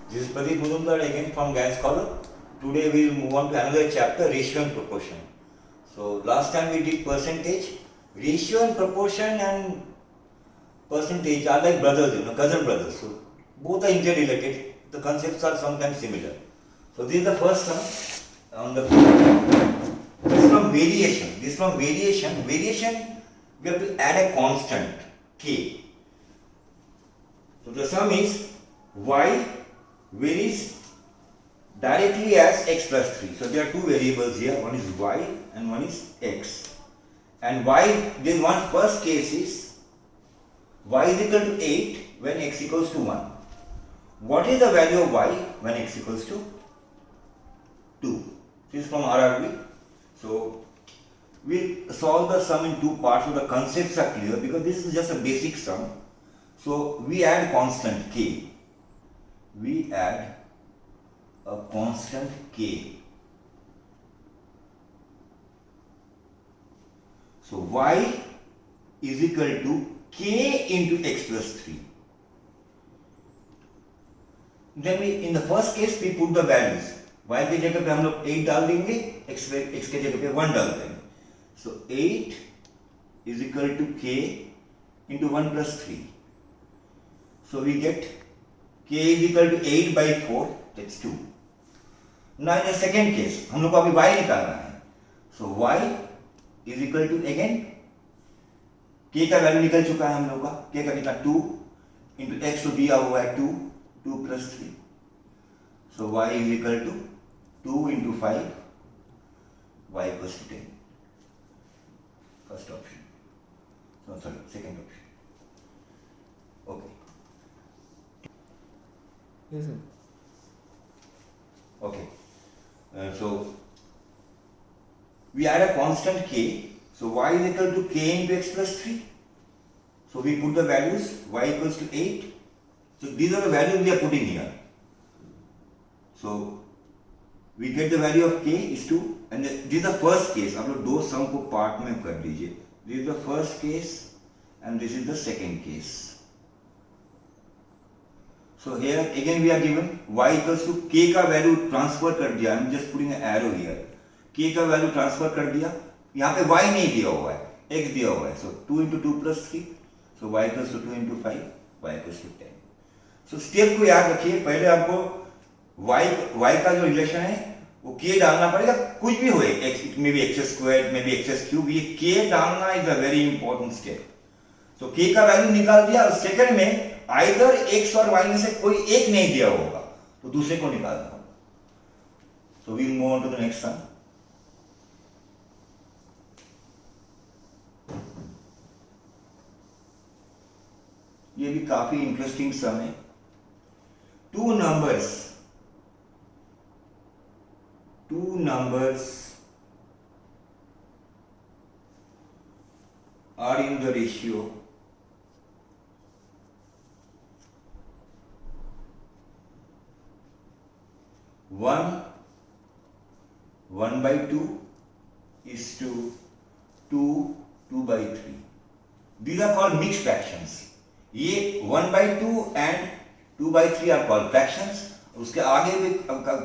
This is Pradeep Mudumdar again from Gans Scholar. Today we will move on to another chapter, ratio and proportion. So last time we did percentage. Ratio and proportion and percentage are like brothers, cousin brothers. So both are interrelated. The concepts are sometimes similar. So this is the first sum on the. This is from variation. This is from variation. Variation, we have to add a constant k. So the sum is y varies directly as x plus 3. So there are two variables here, one is y and one is x. And y, this one first case is y is equal to 8 when x equals to 1. What is the value of y when x equals to 2? This is from RRB. So we'll solve the sum in two parts so the concepts are clear, because this is just a basic sum. So we add constant k. We add a constant k. So y is equal to k into x plus 3. Then we, in the first case, we put the values. y के जगह पे हम लोग 8 डाल देंगे, x के जगह पे 1 डाल देंगे. So 8 is equal to k into 1 plus 3. So we get k is equal to 8 by 4, that's 2. Now in the second case, हम लोग को अभी y निकालना है. So y is equal to again k का वैल्यू निकल चुका है हम लोग का. k का कितना 2 into x तो दिया हुआ है 2 plus 3. So y is equal to 2 into 5, y equals to 10. First option. No, sorry, second option. Okay. Yes, sir. Okay. So we add a constant k. So y is equal to k into x plus 3. So we put the values. Y equals to 8. So these are the values we are putting here. So we get the value of k is 2, and this is the first case. आप लोग दो सम को part में कर लीजिए. This is the first case and this is the second case. So here again we are given y equals to k का value transfer कर दिया. I am just putting an arrow here. k का value transfer कर दिया. यहाँ पे y नहीं दिया हुआ है, x दिया हुआ है. So 2 into 2 plus 3. So y equals to 2 into 5, y equals to 10. So step को याद रखिए. पहले आपको y का जो रिलेशन है वो k डालना पड़ेगा. कुछ भी होए, x में भी x स्क्वायर में भी x क्यूब, ये k डालना is a very important step. तो k का वैल्यू निकाल दिया और सेकंड में आइदर x और y में से कोई एक नहीं दिया होगा तो दूसरे को निकालना होगा. So we move on to the next sum. ये भी काफी इंटरेस्टिंग सम है. Two numbers are in the ratio 1 by 2 is to 2 by 3. These are called mixed fractions. ये 1 by 2 and 2 by 3 are called fractions. उसके आगे भी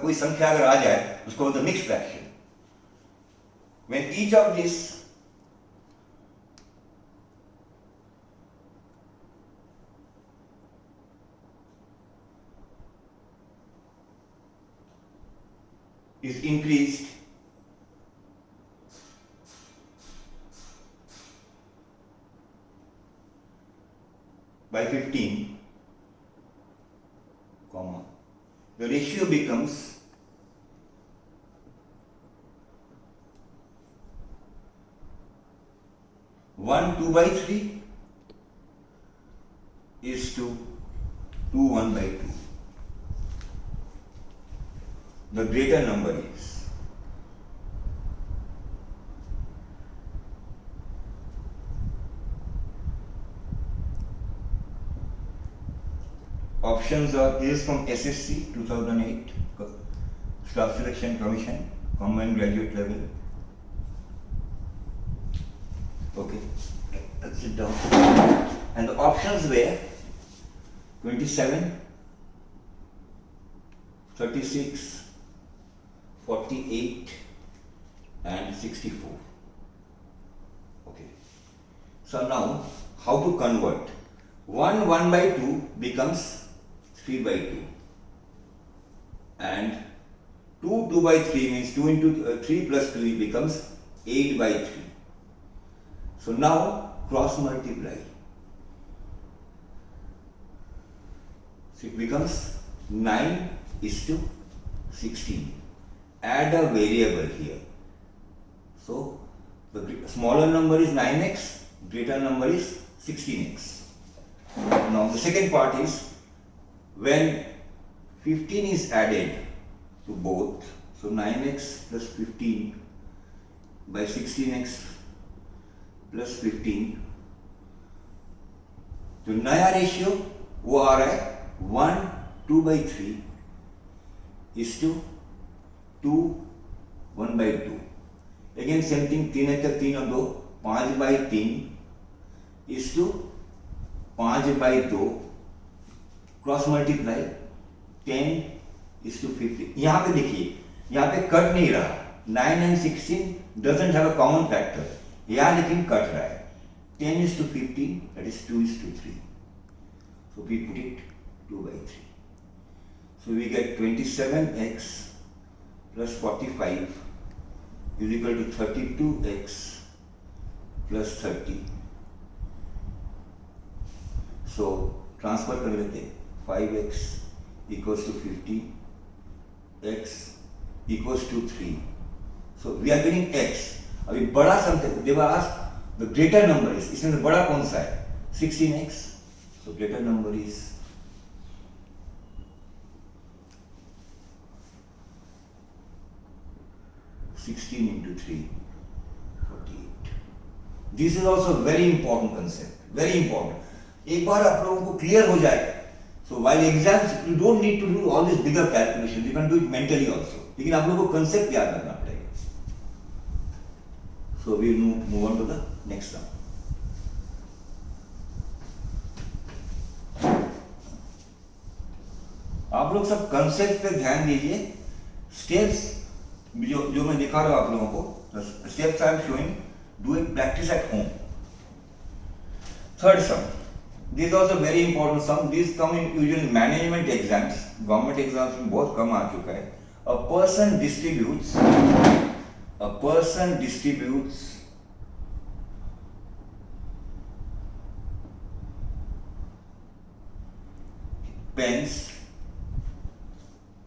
कोई संख्या अगर आ जाए उसको बोलते हैं mixed fraction. When each of this is increased by 15, comma, the ratio becomes 1 2 by 3 is to 2 1 by 2. The greater number is. Options are, this is from SSC 2008, Staff Selection Commission, Combined Graduate Level. Okay, let's sit down. And the options were 27, 36, 48 and 64. Okay. So now how to convert? 1 by 2 becomes 3 by 2 and 2 by 3 means 2 into 3 plus 2 becomes 8 by 3. So now cross multiply. So it becomes 9 is to 16. Add a variable here. So the smaller number is 9x, greater number is 16x. Now the second part is when 15 is added to both, so 9x plus 15 by 16x plus 15, तो नया ratio वो आ रहा है 1 2 by 3 is to 2 1 by 2. Again same thing, 3 है तो 3 और 2, 5 by 3 is to 5 by 2, cross multiply 10 is to 50. यहाँ पे देखिए, यहाँ पे कट नहीं रहा, 9 and 16 doesn't have a common factor. यहाँ लेकिन कट रहा है, 10 is to 15, that is 2 is to 3. So we put it 2 by 3. So we get 27x plus 45 is equal to 32x plus 30. So transfer कर लेते हैं, 5x equals to 50, x equals to 3. So we are getting x. अभी बड़ा सम थे, they were asked the greater number is, इसमें से बड़ा कौन सा है? 16x. So greater number is 16 into 3, 48. This is also very important concept, very important. एक बार आप लोगों को क्लियर हो जाए, so while exams you don't need to do all these bigger calculations, you can do it mentally also. लेकिन आप लोगों को concept याद करना पड़ेगा. So we move on to the next sum. आप लोग सब कंसेप्ट पे ध्यान दीजिए. स्टेप्स जो मैं दिखा रहा हूं आप लोगों को, steps I am showing, do it practice at home. Third sum, this is also very important sum. This come in usual management exams, government exams में बहुत कम आ चुका है. अ पर्सन डिस्ट्रीब्यूट्स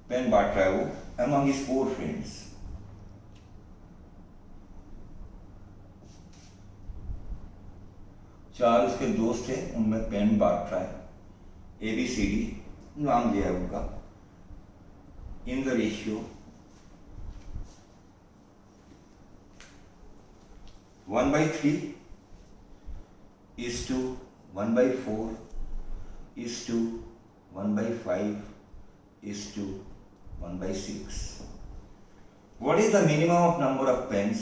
पेन बांट रहा है वो among his 4 friends. चार उसके दोस्त थे, उनमें पेन बांट रहा है, ABCD नाम दिया है उनका, इन the ratio 1 by 3 is to 1 by 4 is to 1 by 5 is to 1 by 6. What is the minimum of number of pens?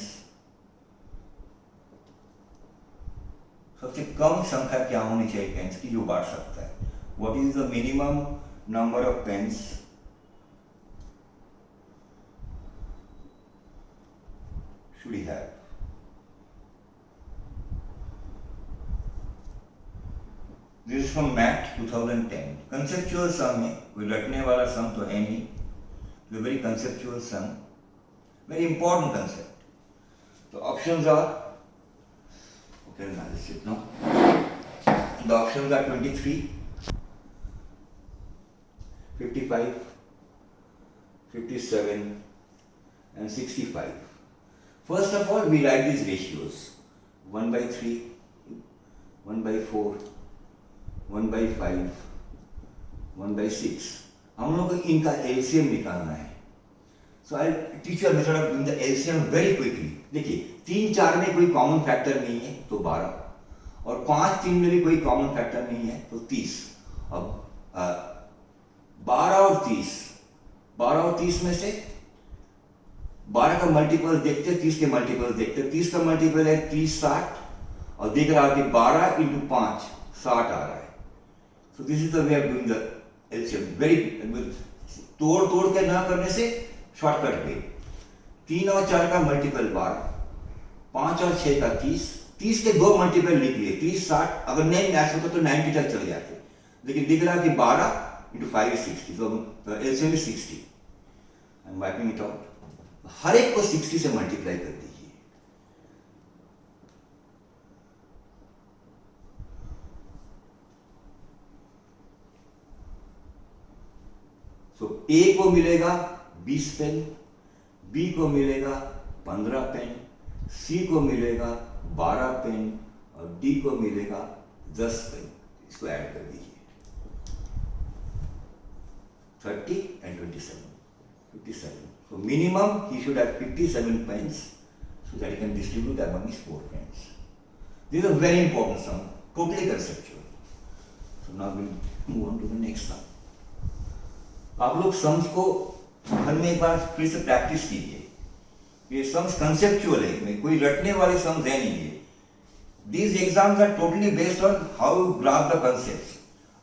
सबसे कम संख्या क्या होनी चाहिए पेन्स की जो बांट सकता है? What is the minimum number of pens should he have? This is from MAT 2010. Conceptual sum है, कोई रटने वाला सम तो है नहीं. The very conceptual sum, very important concept. The options are, okay, now let's sit now. The options are 23, 55, 57 and 65. First of all, we write these ratios. 1 by 3, 1 by 4, 1 by 5, 1 by 6. हम लोग को इनका एलसीएम निकालना है. So I teach you a method of doing the LCM very quickly. देखिए 3 4 में कोई common factor नहीं है तो 12, और 5 3 में भी कोई कॉमन फैक्टर नहीं है तो 30. अब 12 और 30 में से 12 का मल्टीपल देखते, 30 के मल्टीपल देखते. 30 का मल्टीपल है 30 60, और देख रहा है कि 12 into 5 60 आ रहा है. So this is the way of doing the LCM. Very तोड़ के ना करने से शॉर्टकट पे 3 और 4 का मल्टीपल 12, 5 और 6 का 30, 30 के 2 मल्टीपल लिख लिए 30 60, अगर नहीं मैच होता तो 90 तक चले जाते, लेकिन दिख रहा कि 12 into 5 is 60, so LCM is 60. I am wiping it out. हर एक को 60 से मल्टीप्लाई कर दीजिए. तो A को मिलेगा 20 पेन, B को मिलेगा 15 पेन, C को मिलेगा 12 पेन और D को मिलेगा 10 पेन. इसको ऐड कर दीजिए. 30 and 27. 57. So minimum he should have 57 pens so that he can distribute among his 4 friends. This is a very important sum, totally conceptual. So now we'll move on to the next sum. आप लोग sums को घर में एक बार फिर से practice कीजिए. ये सम्स कंसेप्चुअल है, कोई रटने वाले सम्स है नहीं है. These exams are totally based on how you grasp the concepts.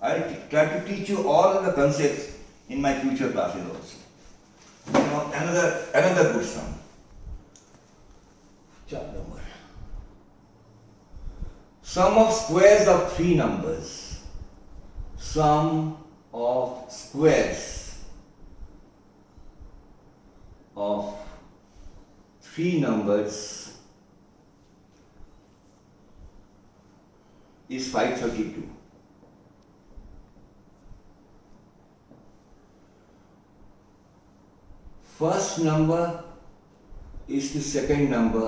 I'll try to teach you all the concepts in my future classes also. Now another good sum. Chapter number. Sum of squares of 3 numbers. Sum of squares of 3 numbers is 532. First number is to second number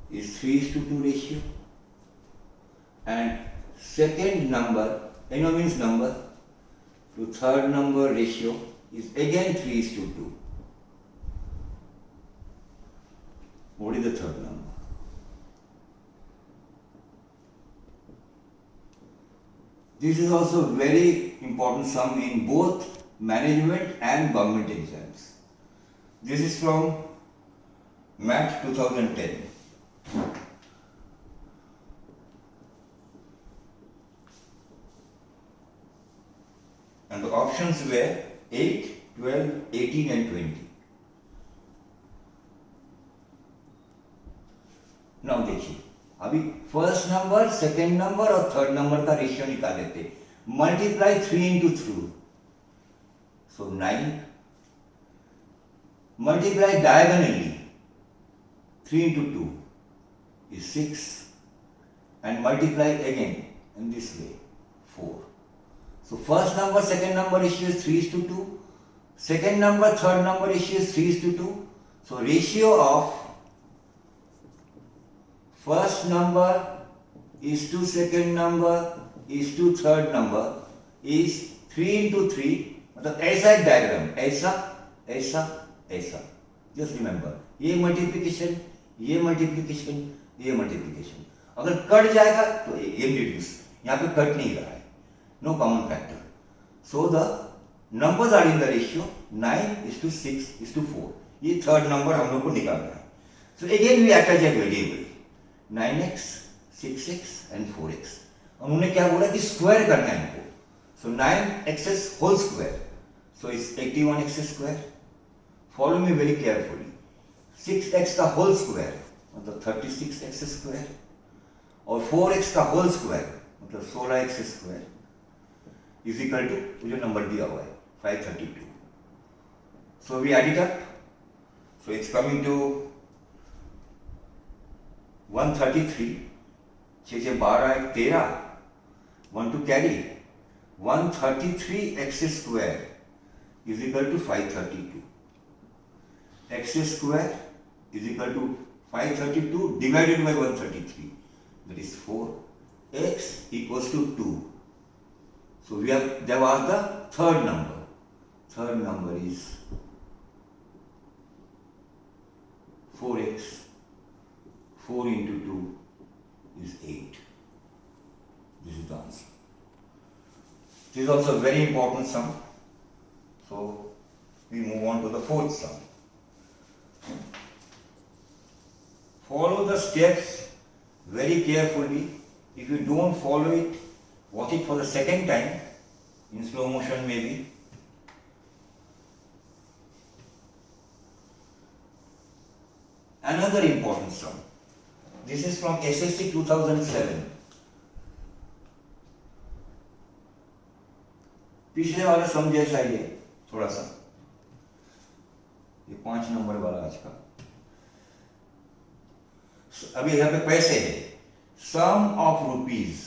is 3:2 ratio, and second number, means number, to third number ratio is again 3:2. What is the third number? This is also very important sum in both management and government exams. This is from MAT 2010. And the options were 8, 12, 18 and 20. Now देखिए, अभी first number, second number और third number का ratio निकाल लेते. Multiply 3 into 3. So 9. Multiply diagonally 3 into 2 is 6, and multiply again in this way 4. So first number, second number ratio is 3:2. Second number, third number ratio is 3:2. So ratio of first number is to second number is to third number is 3 into 3. मतलब ऐसा एक diagram, ऐसा ऐसा ऐसा. Just remember, ये multiplication, ये multiplication, ये multiplication. अगर कट जाएगा तो ये रिड्यूस. यहाँ पे कट नहीं रहा है, no common factor. So the numbers are in the ratio 9:6:4. ये थर्ड नंबर हम लोग को निकालना है. So again we attach a variable 9x, 6x and 4x. उन्होंने क्या बोला कि स्क्वायर करना है इनको. So 9x whole square. So it's 81x square. Follow me very carefully. 6x का whole square मतलब 36x square और 4x का whole square मतलब 16x square is equal to जो नंबर दिया हुआ है 532. So we add it up. So it's coming to 133. 6 से 12 एक 13. 1 to carry. 133x square is equal to 532. X square is equal to 532 divided by 133. That is 4. X equals to 2. So we have, there was the third number. Third number is 4x. 4 into 2 is 8. This is the answer. This is also a very important sum. So we move on to the fourth sum. Follow the steps very carefully. If you don't follow it, watch it for the second time. In slow motion में भी another important sum. This is from SSC 2007. पिछले वाला सम जैसा ही है थोड़ा सा, ये 5 number वाला आज का। अभी यहाँ पे पैसे है, सम ऑफ रुपीज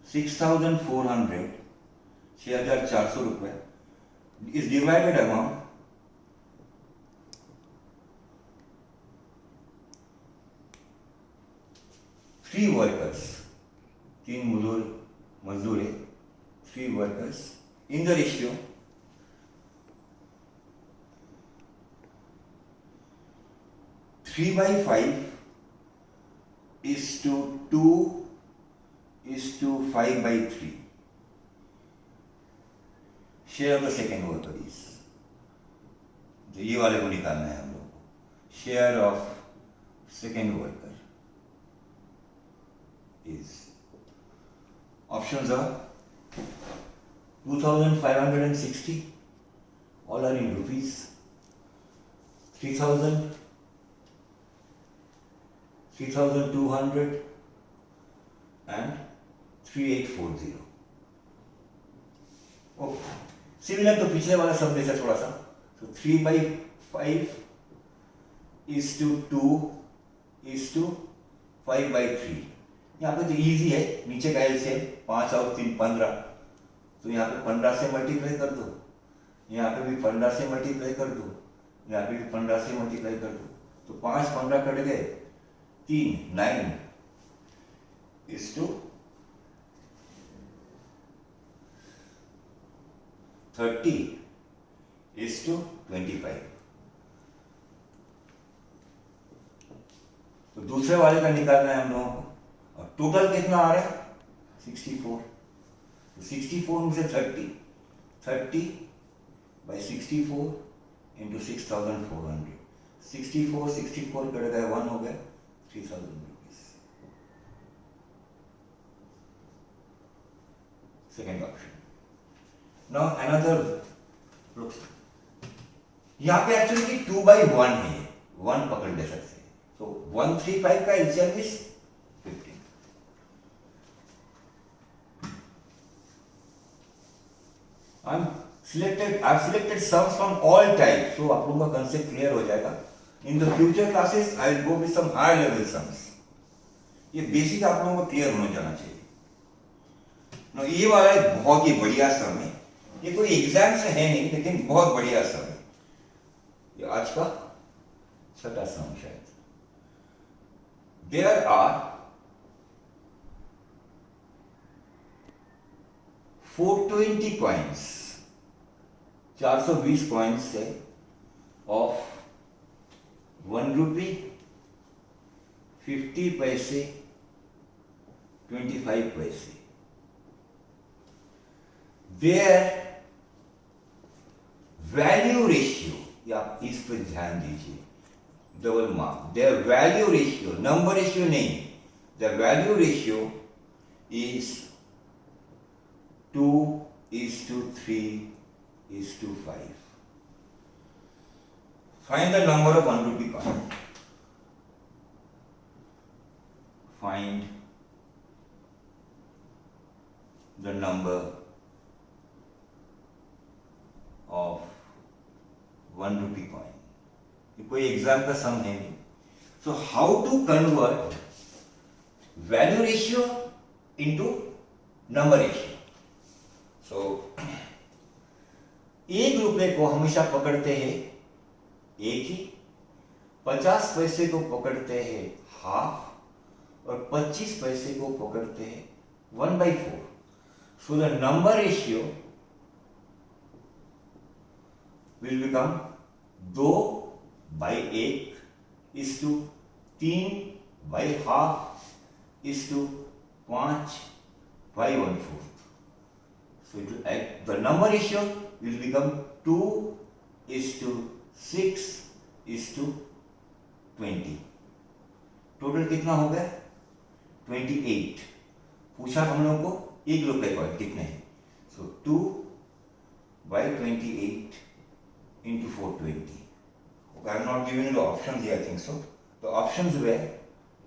6,400, 6,400 रुपए इज डिवाइडेड अमाउंट 3 वर्कर्स, 3 मजदूर है, 3 workers in the ratio 3/5 is to 2 is to 5/3. Share of the second worker is, तो ये वाले को निकालना है हम लोग को। Share of second worker is, options are 2,560, all are in rupees, 3,000, 3,200 and 3,840. Okay, similar तो पिछले वाला सब जैसा थोड़ा सा। तो 3/5 is to 2 is to 5/3। यहाँ पे तो इजी है, नीचे का एलसीएम 5 और 3 15, तो यहाँ पे 15 से मल्टीप्लाई कर दो, यहाँ पे भी 15 से मल्टीप्लाई कर दो, यहाँ पे भी 15 से मल्टीप्लाई कर दो, तो 5 15 कट गए, 3 9 is to 30 is to 25। तो दूसरे वाले का निकालना है हम लोगों को, और टोटल कितना आ रहा है 64। तो 64 में से 30/64 इंटू 6,400, 64 कट गया 1 हो गया 3,000 rupees. Second option. Now another, यहाँ पे एक्चुअली 2/1 है, 1 पकड़ ले सकते हैं, तो 135 का LCM is 15। I've selected sums from all types, so आप लोगों का concept clear हो जाएगा। In the future classes, I will go with some higher level sums. ये बेसिक आप लोगों को क्लियर होने जाना चाहिए। Now, ये वाला एक बहुत ही बढ़िया सम है, ये कोई एग्जाम से है नहीं, लेकिन बहुत बढ़िया सम है। ये आज का छठा सम शायद। There are 420 coins, 420 coins है of 1 rupee, 50 पैसे, 25 पैसे। Their value ratio, या इस पर ध्यान दीजिए, double mark. Their value ratio, number ratio नहीं, their value ratio is 2:3:5. Find the number of 1 rupee coin. Find the number of 1 rupee coin. ये कोई एग्जाम का सम है नहीं। So how to convert value ratio into number ratio? So एक रुपए को हमेशा पकड़ते हैं एक ही, 50 पैसे को पकड़ते हैं हाफ, और 25 पैसे को पकड़ते हैं 1/4। So the number ratio will become 2/1 is to 3/2 is to 5/1/4. So it will act, the number ratio will become 2:6:20. Total कितना हो गया 28। पूछा हम लोगों को 1 रुपए का कितने हैं? सो 2/28 into 420. Okay, I am not giving you the options here, I think so. The options were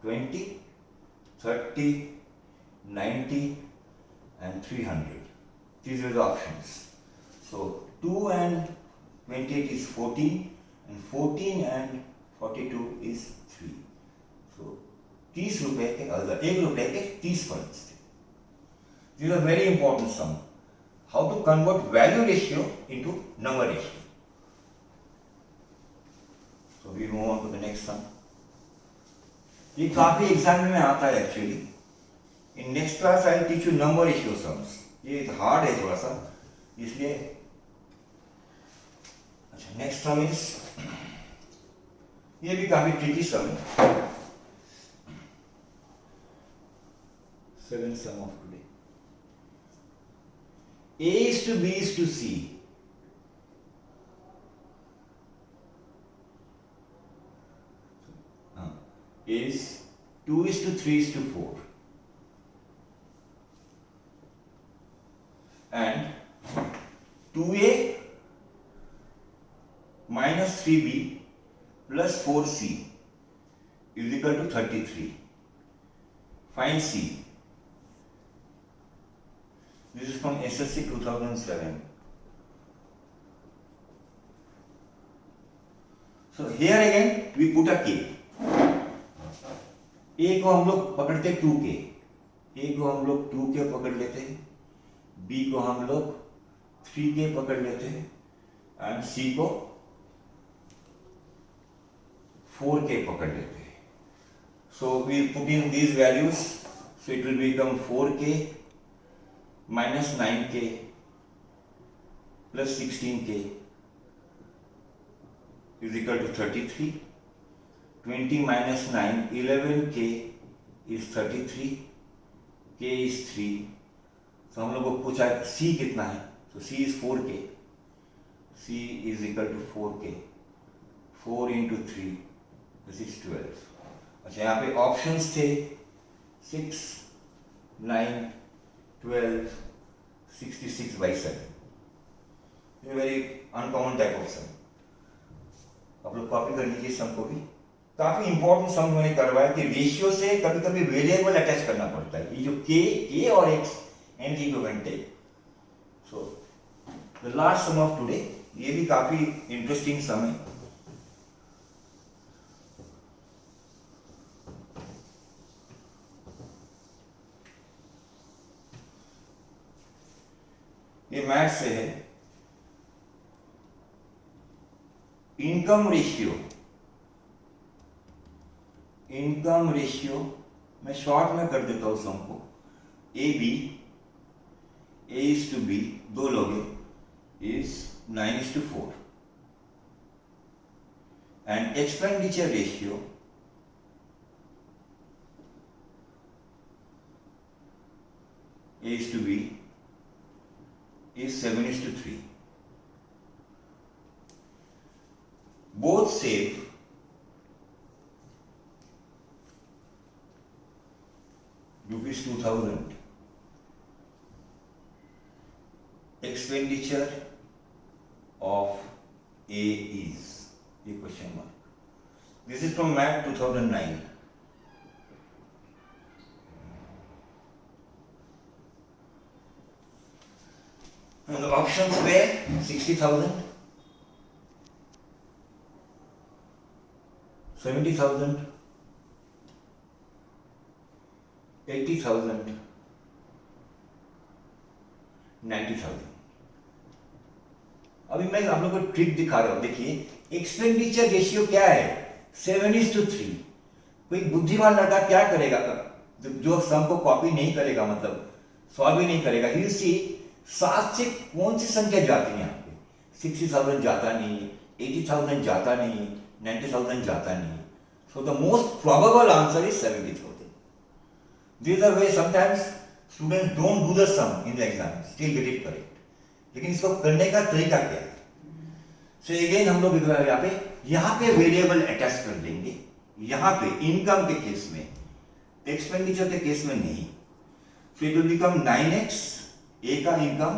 20, 30, 90 and 300. These were the options. So 2 and 28 is 14 and 14 and 42 is 3. So 30 रुपए के 1 रुपए के 30 coins थे. These are very important sum. How to convert value ratio into number ratio. So we move on to the next sum. ये काफी exam में आता है actually. In next class I will teach you number ratio sums. ये hard है थोड़ा सा, इसलिए. अच्छा, नेक्स्ट सम इज, ये भी काफी ट्रिकी सम है. 7th sum of today. A is to B is to C. Is 2 is to 3 is to 4. And 2A minus 3B plus 4C is equal to 33. Find C. This is from SSC 2007. So here again we put a K. A को हम लोग पकड़ते 2K, A को हम लोग 2K पकड़ लेते हैं, B को हम लोग 3K पकड़ लेते हैं एंड C को 4K पकड़ लेते हैं. So we put in these values, so it will become 4K minus 9K plus 16K is equal to 33. 20 minus 9, 11K is 33, K is 3. So हम लोग को पूछा C कितना है, so C is 4K, C is equal to 4K, 4 into 3, this is 12. अच्छा, यहाँ पे options थे 6, 9, 12, 66/7. ये very uncommon type of some. आप लोग कॉपी कर लीजिए सम को भी. काफी इंपॉर्टेंट सम मैंने करवाया कि रेशियो से कभी कभी वेरिएबल अटैच करना पड़ता है. ये जो के और एक्स एन की इक्विवेलेंट है. So the last sum of today, ये भी काफी इंटरेस्टिंग सम है. ये मैथ से है. इनकम रेशियो मैं शॉर्ट में कर देता हूं सम को. ए इज टू बी, दो लोग is 9:4 and expenditure ratio A is to be is 7:3. Both save ₹2,000. Expenditure of A is, a question mark. This is from Math 2009. And the options were 60,000, 70,000, 80,000, 90,000. अभी मैं आप लोगों को ट्रिक दिखा रहा हूं. देखिए, एक्सपेंडिचर रेशियो क्या है? 7:3. कोई बुद्धिमान लड़का क्या करेगा? जो सम को कॉपी नहीं करेगा, मतलब सॉल्व ही नहीं करेगा, ही विल सी 7 से कौन सी संख्या जाती है. यहाँ पे 60,000 जाता नहीं है, 80,000 जाता नहीं है, 90,000 जाता नहीं है. So the most probable answer is 70,000. This are way sometimes students don't do the sum in the exam, still get it correct. लेकिन इसको करने का तरीका क्या है? सो अगेन हम लोग यहाँ पे वेरिएबल अटैच कर देंगे. यहाँ पे इनकम के केस में, एक्सपेंडिचर के केस में नहीं. So it will become 9x, A का इनकम,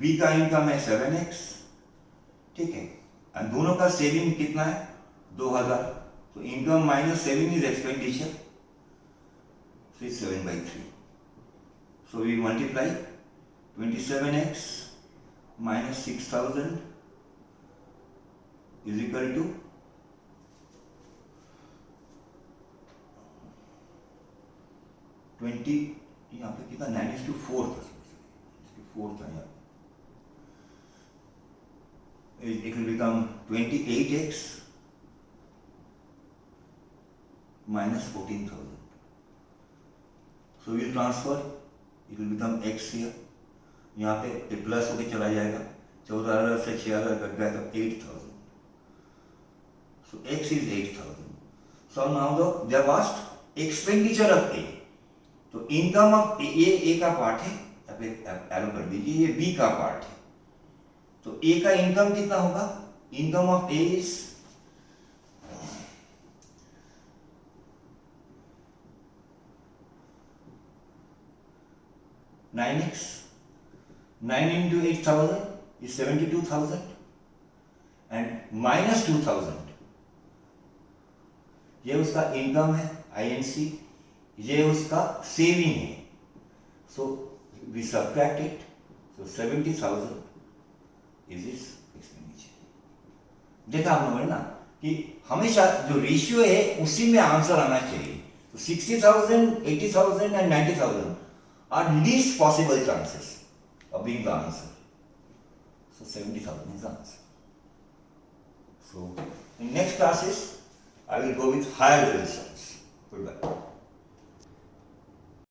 B का इनकम है 7x, ठीक है, और दोनों का सेविंग कितना है 2000, तो income minus saving is expenditure, so it's 7/3. So we multiply 27x minus 6000 is equal to 20, यहाँ पे कितना 9:4 था, 4 था यहाँ, it will become 28x minus 14,000. So we will transfer, it will become x here, यहाँ पे प्लस होके चला जाएगा, 14,000 से 6,000 कट गया तो 8,000. So x is 8,000. So now they have asked expenditure of A. तो इनकम ऑफ ए का पार्ट है, एरो कर दीजिए, ये बी का पार्ट है, तो ए का इनकम कितना होगा, income of A is 9x, 9 into 8,000 is 72,000 and minus 2,000, ये उसका इनकम है INC, ये उसका सेविंग है, so we subtract it, so 70,000 is is expenditure. देखा आपने ना कि हमेशा जो रेशियो है उसी में आंसर आना चाहिए. तो 60,000, 80,000 and 90,000 are least possible chances of being the answer. So 70,000 is the answer. So in next classes I will go with higher resistance. Goodbye.